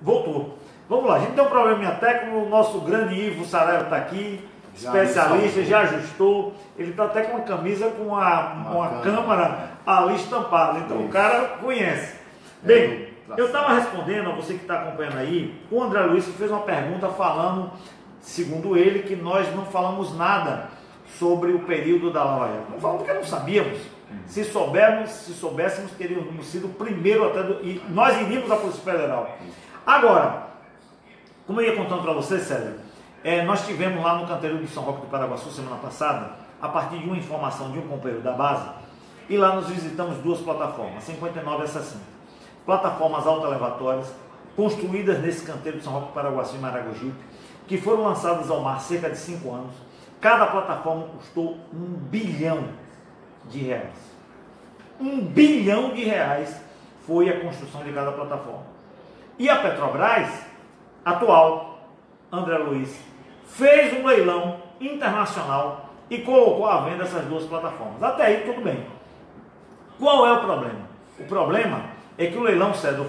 Voltou. Vamos lá, a gente tem um probleminha técnico, o nosso grande Ivo Saraiva está aqui, especialista, já ajustou. Ele está até com uma camisa com uma câmera ali estampada, então o cara conhece. Bem, eu estava respondendo a você que está acompanhando aí, o André Luiz fez uma pergunta falando, segundo ele, que nós não falamos nada sobre o período da Lava Jato. Não falamos porque não sabíamos. Se soubéssemos, teríamos sido o primeiro até e nós iríamos à Polícia Federal. Agora, como eu ia contando para você, Célio, nós tivemos lá no canteiro de São Roque do Paraguaçu semana passada, a partir de uma informação de um companheiro da base, e lá nós visitamos duas plataformas, 59 e 60. Plataformas autoelevatórias, construídas nesse canteiro de São Roque do Paraguaçu em Maragogipe, que foram lançadas ao mar há cerca de 5 anos. Cada plataforma custou R$1 bilhão. R$1 bilhão foi a construção de cada plataforma. E a Petrobras, atual, André Luiz, fez um leilão internacional e colocou à venda essas duas plataformas. Até aí tudo bem. Qual é o problema? O problema é que o leilão, César,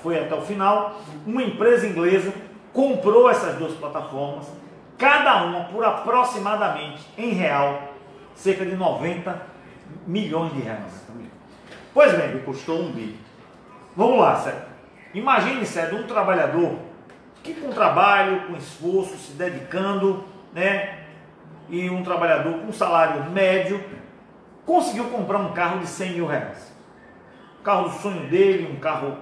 foi até o final. Uma empresa inglesa comprou essas duas plataformas, cada uma por aproximadamente, em real, cerca de 90 milhões de reais. Pois bem, custou R$1 bilhão. Vamos lá, César. Imagine, César, um trabalhador que com trabalho, com esforço, se dedicando, né? E um trabalhador com salário médio, conseguiu comprar um carro de R$100 mil. O carro do sonho dele, um carro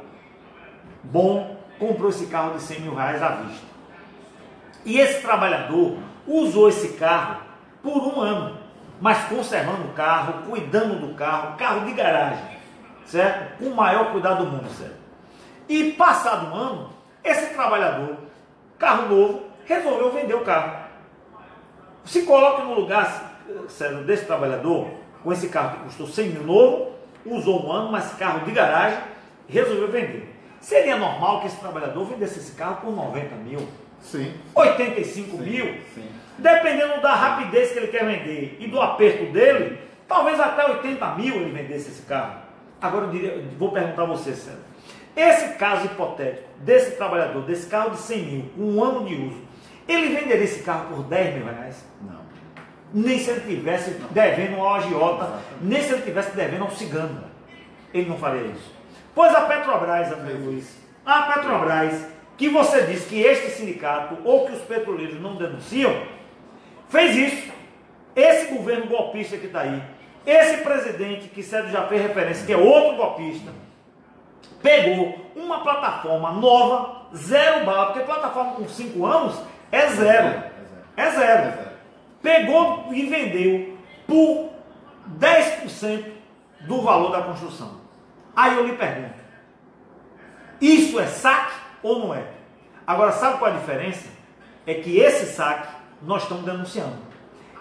bom, comprou esse carro de R$100 mil à vista. E esse trabalhador usou esse carro por 1 ano, mas conservando o carro, cuidando do carro, carro de garagem, certo? Com o maior cuidado do mundo, certo? E passado 1 ano, esse trabalhador, carro novo, resolveu vender o carro. Se coloque no lugar, César, desse trabalhador, com esse carro que custou R$100 mil novo, usou 1 ano, mas carro de garagem, resolveu vender. Seria normal que esse trabalhador vendesse esse carro por 90 mil? Sim. 85 mil? Sim. Dependendo da rapidez que ele quer vender e do aperto dele, talvez até 80 mil ele vendesse esse carro. Agora vou perguntar a você, César. Esse caso hipotético desse trabalhador, desse carro de 100 mil, com 1 ano de uso, ele venderia esse carro por R$10 mil? Não. Nem se ele tivesse devendo ao agiota, nem se ele tivesse devendo ao cigano. Ele não faria isso. Pois a Petrobras, André Luiz, a Petrobras, que você disse que este sindicato ou que os petroleiros não denunciam, fez isso. Esse governo golpista que está aí, esse presidente que César já fez referência, que é outro golpista, pegou uma plataforma nova, zero bala, porque plataforma com 5 anos é zero. É zero. Pegou e vendeu por 10% do valor da construção. Aí eu lhe pergunto, isso é saque ou não é? Agora, sabe qual é a diferença? É que esse saque nós estamos denunciando.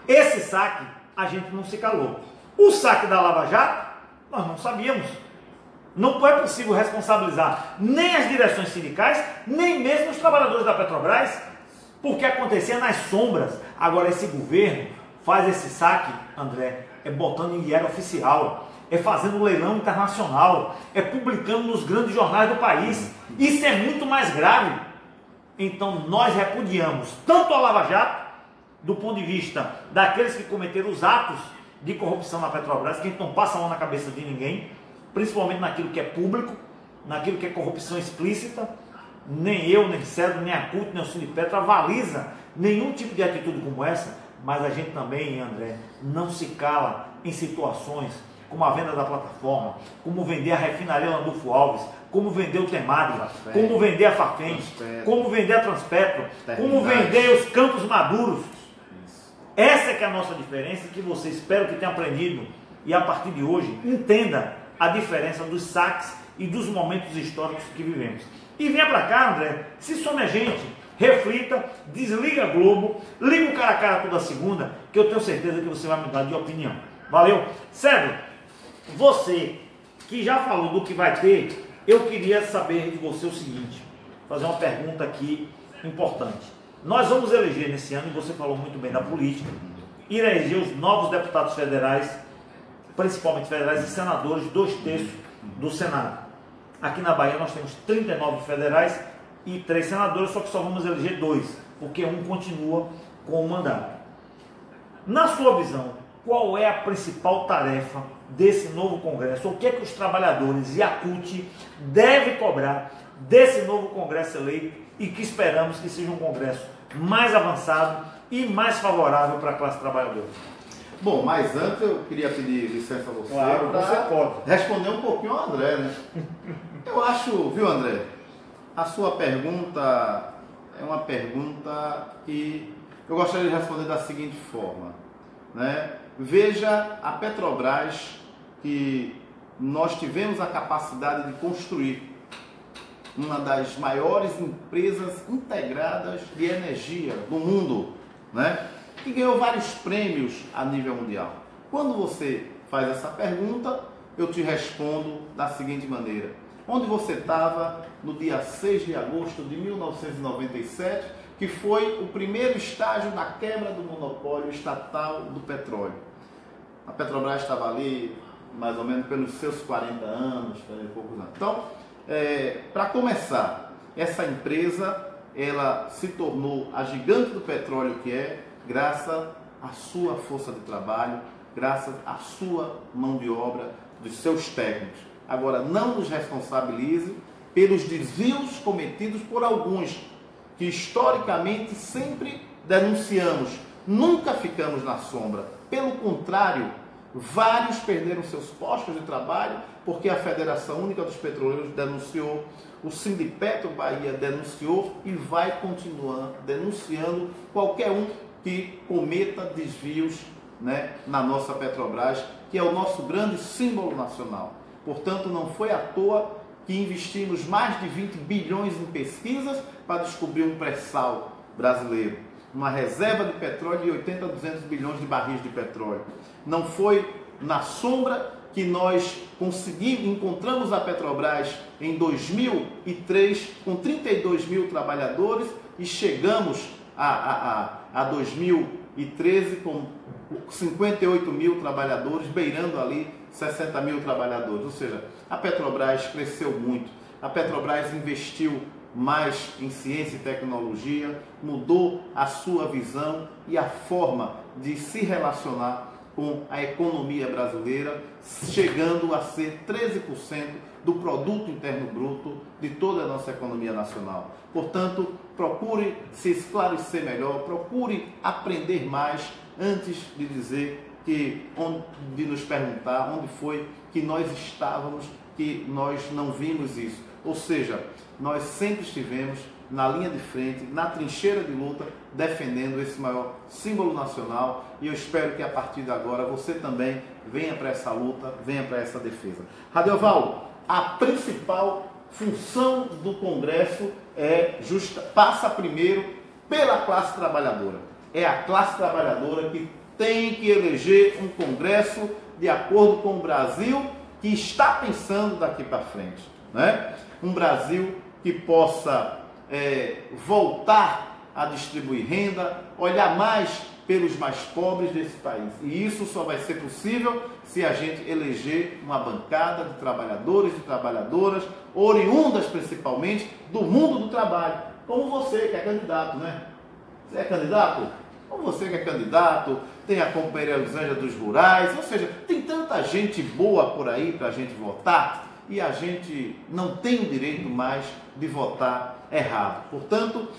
Esse saque a gente não se calou. O saque da Lava Jato, nós não sabíamos. Não é possível responsabilizar nem as direções sindicais, nem mesmo os trabalhadores da Petrobras, porque acontecia nas sombras. Agora esse governo faz esse saque, André, botando em diário oficial, fazendo leilão internacional, publicando nos grandes jornais do país. Isso é muito mais grave. Então nós repudiamos tanto a Lava Jato, do ponto de vista daqueles que cometeram os atos de corrupção na Petrobras, que não passa a mão na cabeça de ninguém, principalmente naquilo que é público, naquilo que é corrupção explícita. Nem eu, nem César, nem a CUT, nem o Sindipetra avaliza nenhum tipo de atitude como essa, mas a gente também, André, não se cala em situações como a venda da plataforma, como vender a refinaria Landulfo Alves, como vender o Temari, como vender a Fafem, como vender a Transpetro, como vender os Campos Maduros. Essa é que é a nossa diferença, que você, espero que tenha aprendido e a partir de hoje entenda a diferença dos saques e dos momentos históricos que vivemos. E venha para cá, André, se some a gente, reflita, desliga a Globo, liga o cara a cara toda segunda, que eu tenho certeza que você vai mudar de opinião. Valeu? Cedro, você que já falou do que vai ter, eu queria saber de você o seguinte, fazer uma pergunta aqui importante. Nós vamos eleger nesse ano, e você falou muito bem da política, eleger os novos deputados federais, principalmente federais e senadores, 2/3 do Senado. Aqui na Bahia nós temos 39 federais e 3 senadores, só que só vamos eleger 2, porque um continua com o mandato. Na sua visão, qual é a principal tarefa desse novo Congresso? O que é que os trabalhadores e a CUT devem cobrar desse novo Congresso eleito e que esperamos que seja um Congresso mais avançado e mais favorável para a classe trabalhadora? Bom, mas antes eu queria pedir licença a você, Claro, você pode responder um pouquinho ao André, né? Eu acho, viu, André, a sua pergunta é uma pergunta que eu gostaria de responder da seguinte forma, né? Veja a Petrobras, que nós tivemos a capacidade de construir uma das maiores empresas integradas de energia do mundo, né? Que ganhou vários prêmios a nível mundial. Quando você faz essa pergunta, eu te respondo da seguinte maneira: onde você estava no dia 6 de agosto de 1997, que foi o primeiro estágio da quebra do monopólio estatal do petróleo? A Petrobras estava ali mais ou menos pelos seus 40 anos, poucos anos. Então, para começar, essa empresa ela se tornou a gigante do petróleo que é, graças à sua força de trabalho, graças à sua mão de obra, dos seus técnicos. Agora, não nos responsabilize pelos desvios cometidos por alguns, que historicamente sempre denunciamos, nunca ficamos na sombra. Pelo contrário, vários perderam seus postos de trabalho porque a Federação Única dos Petroleiros denunciou, o Sindipetro Bahia denunciou e vai continuar denunciando qualquer um que cometa desvios, né, na nossa Petrobras, que é o nosso grande símbolo nacional. Portanto, não foi à toa que investimos mais de 20 bilhões em pesquisas para descobrir um pré-sal brasileiro, uma reserva de petróleo de 80 a 200 bilhões de barris de petróleo. Não foi na sombra que nós encontramos a Petrobras em 2003 com 32 mil trabalhadores e chegamos a 2013 com 58 mil trabalhadores, beirando ali 60 mil trabalhadores. Ou seja, a Petrobras cresceu muito. A Petrobras investiu mais em ciência e tecnologia, mudou a sua visão e a forma de se relacionar com a economia brasileira, chegando a ser 13% do produto interno bruto de toda a nossa economia nacional. Portanto, procure se esclarecer melhor, procure aprender mais antes de dizer de nos perguntar onde foi que nós estávamos, que nós não vimos isso. Ou seja, nós sempre estivemos na linha de frente, na trincheira de luta, defendendo esse maior símbolo nacional, e eu espero que a partir de agora você também venha para essa luta, venha para essa defesa. Radioval, a principal função do Congresso passa primeiro pela classe trabalhadora. É a classe trabalhadora que tem que eleger um Congresso de acordo com o Brasil que está pensando daqui para frente, né? Um Brasil que possa voltar a distribuir renda, olhar mais pelos mais pobres desse país. E isso só vai ser possível se a gente eleger uma bancada de trabalhadores e trabalhadoras, oriundas principalmente do mundo do trabalho, como você que é candidato, né? Você é candidato? Como você que é candidato, tem a companheira Elisângela dos Rurais, ou seja, tem tanta gente boa por aí para a gente votar, e a gente não tem o direito mais de votar errado. Portanto,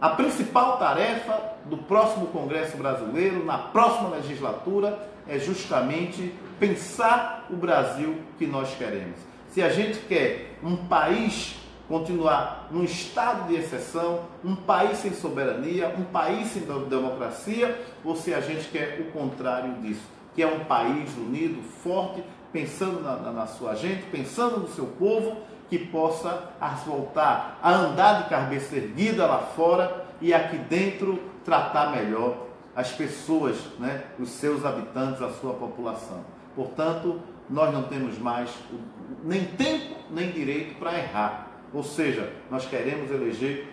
a principal tarefa do próximo Congresso Brasileiro, na próxima legislatura, é justamente pensar o Brasil que nós queremos. Se a gente quer um país continuar num estado de exceção, um país sem soberania, um país sem democracia, ou se a gente quer o contrário disso, que é um país unido, forte, pensando na sua gente, pensando no seu povo, que possa voltar a andar de cabeça erguida lá fora e aqui dentro tratar melhor as pessoas, né, os seus habitantes, a sua população. Portanto, nós não temos mais nem tempo nem direito para errar. Ou seja, nós queremos eleger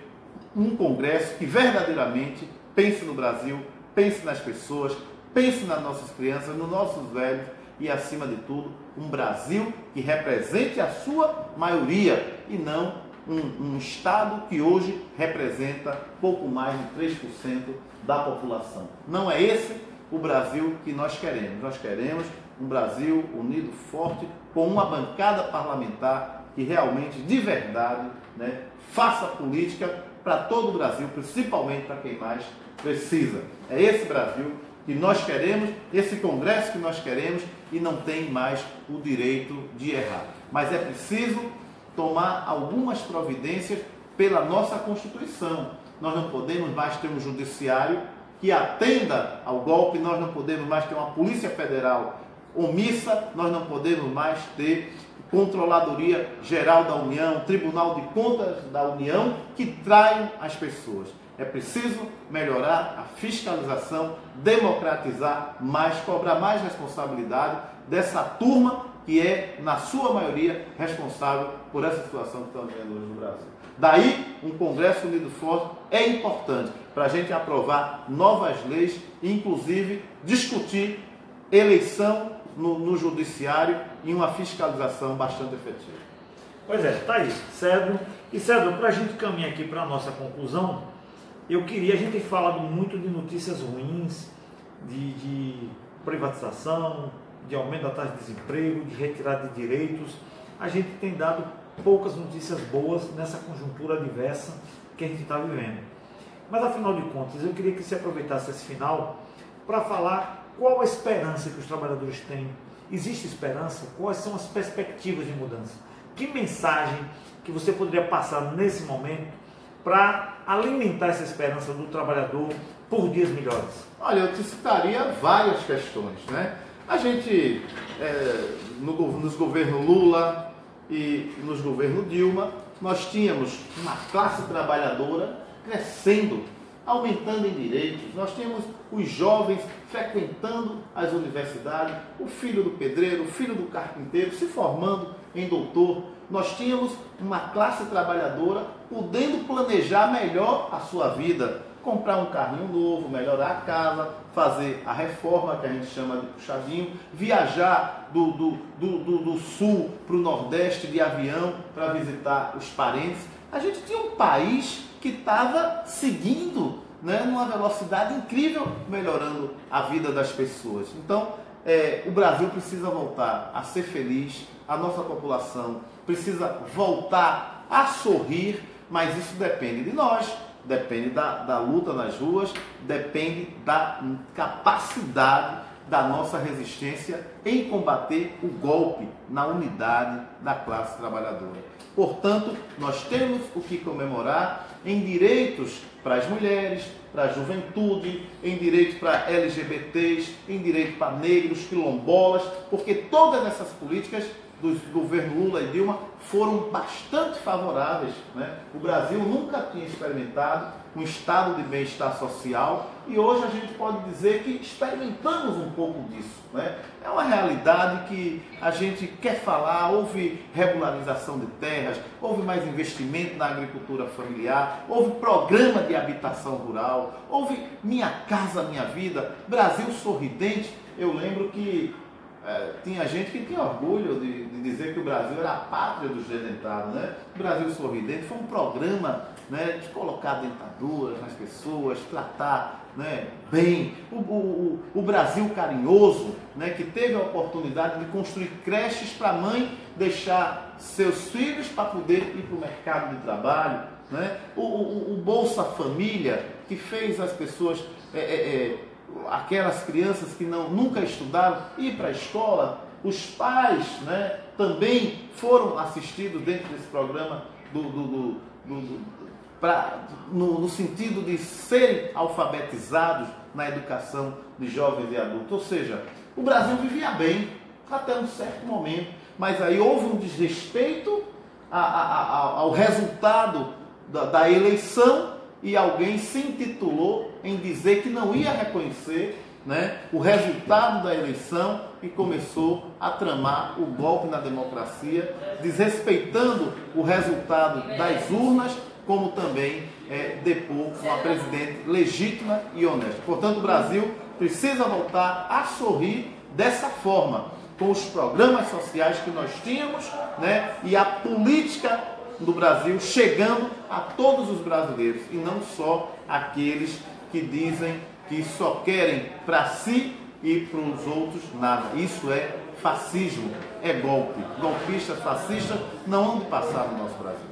um Congresso que verdadeiramente pense no Brasil, pense nas pessoas, pense nas nossas crianças, nos nossos velhos e, acima de tudo, um Brasil que represente a sua maioria e não um Estado que hoje representa pouco mais de 3% da população. Não é esse o Brasil que nós queremos. Nós queremos um Brasil unido, forte, com uma bancada parlamentar que realmente, de verdade, né, faça política para todo o Brasil, principalmente para quem mais precisa. É esse Brasil que nós queremos, esse Congresso que nós queremos, e não tem mais o direito de errar. Mas é preciso tomar algumas providências pela nossa Constituição. Nós não podemos mais ter um judiciário que atenda ao golpe, nós não podemos mais ter uma Polícia Federal omissa, nós não podemos mais ter Controladoria Geral da União, Tribunal de Contas da União, que traem as pessoas. É preciso melhorar a fiscalização, democratizar mais, cobrar mais responsabilidade dessa turma que é, na sua maioria, responsável por essa situação que estamos vendo hoje no Brasil. Daí, um Congresso Unido Forte é importante para a gente aprovar novas leis, inclusive discutir eleição no Judiciário e uma fiscalização bastante efetiva. Pois é, está aí, Cedro. E Cedro, para a gente caminhar aqui para a nossa conclusão, a gente tem falado muito de notícias ruins, de privatização, de aumento da taxa de desemprego, de retirada de direitos. A gente tem dado poucas notícias boas nessa conjuntura adversa que a gente está vivendo. Mas, afinal de contas, eu queria que você aproveitasse esse final para falar qual a esperança que os trabalhadores têm. Existe esperança? Quais são as perspectivas de mudança? Que mensagem que você poderia passar nesse momento para alimentar essa esperança do trabalhador por dias melhores? Olha, eu te citaria várias questões, né? A gente, nos governos Lula e nos governos Dilma, nós tínhamos uma classe trabalhadora crescendo, aumentando em direitos. Nós tínhamos os jovens frequentando as universidades, o filho do pedreiro, o filho do carpinteiro se formando em doutor. Nós tínhamos uma classe trabalhadora podendo planejar melhor a sua vida, comprar um carrinho novo, melhorar a casa, fazer a reforma que a gente chama de puxadinho, viajar do sul para o nordeste de avião para visitar os parentes. A gente tinha um país que estava seguindo, né, numa velocidade incrível, melhorando a vida das pessoas. Então, o Brasil precisa voltar a ser feliz, a nossa população precisa voltar a sorrir, mas isso depende de nós, depende da luta nas ruas, depende da capacidade da nossa resistência em combater o golpe na unidade da classe trabalhadora. Portanto, nós temos o que comemorar em direitos para as mulheres, para a juventude, em direitos para LGBTs, em direitos para negros, quilombolas, porque todas essas políticas dos governos Lula e Dilma foram bastante favoráveis, né? O Brasil nunca tinha experimentado um estado de bem-estar social e hoje a gente pode dizer que experimentamos um pouco disso, né? É uma realidade que a gente quer falar. Houve regularização de terras, houve mais investimento na agricultura familiar, houve programa de habitação rural, houve Minha Casa Minha Vida, Brasil Sorridente. Eu lembro que tinha gente que tinha orgulho de dizer que o Brasil era a pátria dos desdentados, né? O Brasil Sorridente foi um programa, né, de colocar dentaduras nas pessoas, tratar, né, bem. O Brasil Carinhoso, né, que teve a oportunidade de construir creches para a mãe deixar seus filhos para poder ir para o mercado de trabalho, né? O Bolsa Família, que fez as pessoas... aquelas crianças que nunca estudaram ir para a escola, os pais, né, também foram assistidos dentro desse programa no sentido de serem alfabetizados na educação de jovens e adultos. Ou seja, o Brasil vivia bem até um certo momento, mas aí houve um desrespeito ao resultado da eleição, e alguém se intitulou em dizer que não ia reconhecer, né, o resultado da eleição e começou a tramar o golpe na democracia, desrespeitando o resultado das urnas, como também depor uma presidente legítima e honesta. Portanto, o Brasil precisa voltar a sorrir dessa forma, com os programas sociais que nós tínhamos, né, e a política do Brasil chegando a todos os brasileiros e não só aqueles que dizem que só querem para si e para os outros nada. Isso é fascismo, é golpe. Golpistas, fascistas não hão de passar no nosso Brasil.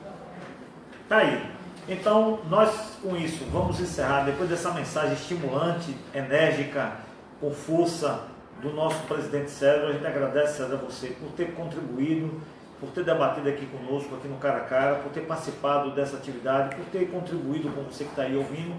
Tá aí. Então, nós com isso vamos encerrar, depois dessa mensagem estimulante, enérgica, com força do nosso presidente César. A gente agradece, César, a você por ter contribuído, por ter debatido aqui conosco, aqui no Cara a Cara, por ter participado dessa atividade, por ter contribuído com você que está aí ouvindo.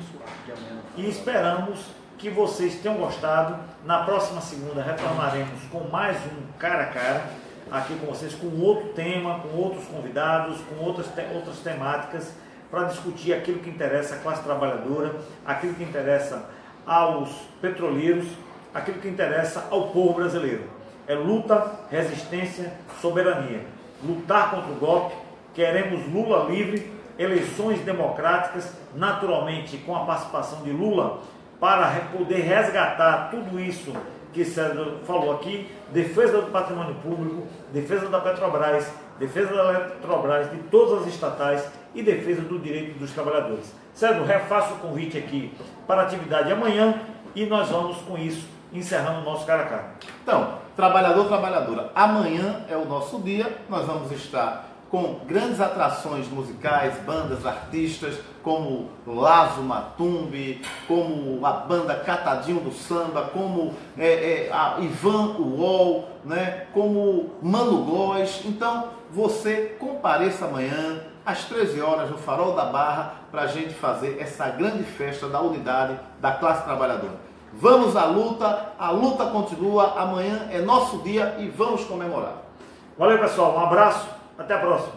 E esperamos que vocês tenham gostado. Na próxima segunda retornaremos com mais um Cara a Cara, aqui com vocês, com outro tema, com outros convidados, com outras temáticas, para discutir aquilo que interessa à classe trabalhadora, aquilo que interessa aos petroleiros, aquilo que interessa ao povo brasileiro. É luta, resistência, soberania. Lutar contra o golpe, queremos Lula livre, eleições democráticas, naturalmente com a participação de Lula, para poder resgatar tudo isso que César falou aqui, defesa do patrimônio público, defesa da Petrobras, defesa da Eletrobras, de todas as estatais e defesa do direito dos trabalhadores. César, refaço o convite aqui para a atividade amanhã e nós vamos com isso encerrando o nosso Cara a Cara. Então, trabalhador, trabalhadora, amanhã é o nosso dia, nós vamos estar com grandes atrações musicais, bandas, artistas, como Lazo Matumbi, como a banda Catadinho do Samba, como a Ivan Uol, né, como Mano Góes. Então, você compareça amanhã, às 13 horas, no Farol da Barra, para a gente fazer essa grande festa da unidade da classe trabalhadora. Vamos à luta, a luta continua, amanhã é nosso dia e vamos comemorar. Valeu, pessoal, um abraço, até a próxima.